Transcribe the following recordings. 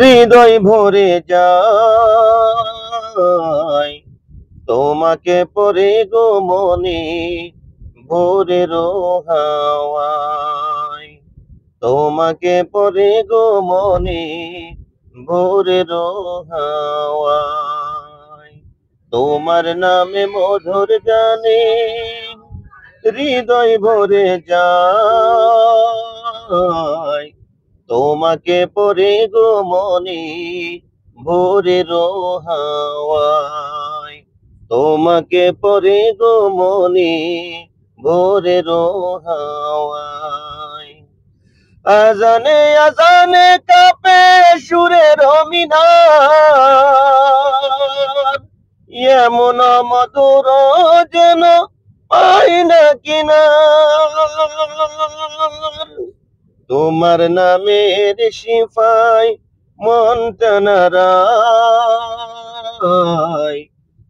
হৃদয় ভরে যায় তোমাকে পরে গো মনে ভোরের হাওয়ায়। তোমাকে পরে গো মনে ভোরের হাওয়ায়। তোমার নামে মধুর গানে হৃদয় ভরে যায় তোমাকে পরে গো মনে ভোরের হাওয়ায়। তোমাকে পরে গো মনে ভোরের হাওয়ায়। আজানে আজানে কাঁপে সুরের মিনার, এমন মধুর যেন পাই না কিনার। তোমার নামের শিফায় মনটা নারায়।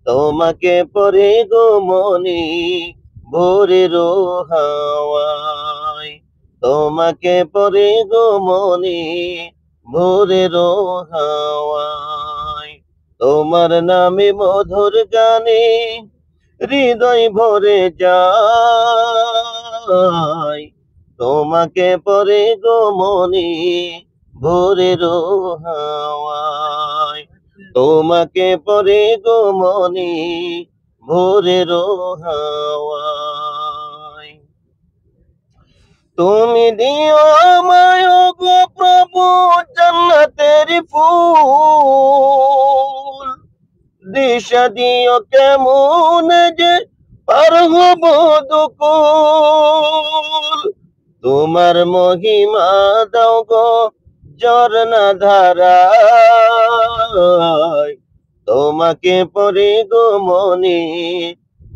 তোমাকে পরে গো মনে ভোরের হাওয়ায়। তোমাকে পরে গো মনে ভোরের হাওয়ায়। তোমার নামে মধুর গানে হৃদয় ভরে যায় তোমাকে পরে গো মনে ভোরের হাওয়ায়। তোমাকে পরে গো মনে ভোরের হাওয়ায়। তুমি দিও আমায় গো প্রভু জান্নাতের ফুল, দিশা দিও কেমন যে পার হব দুকুল। তোমার মহিমা দাও গো ঝরনা ধারায়। তোমাকে পরে গো মনে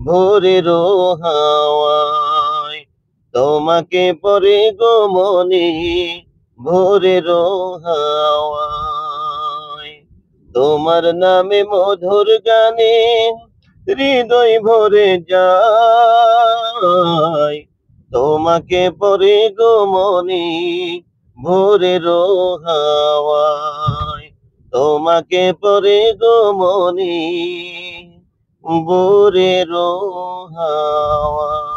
ভোরের হাওয়ায়। তোমাকে পরে গো মনে ভোরের হাওয়ায়। তোমার নামে মধুর গানে হৃদয় ভরে যায় তোমাকে পরে গো মনে ভোরের হাওয়ায়। তোমাকে পরে গো মনে ভোরের হাওয়ায়।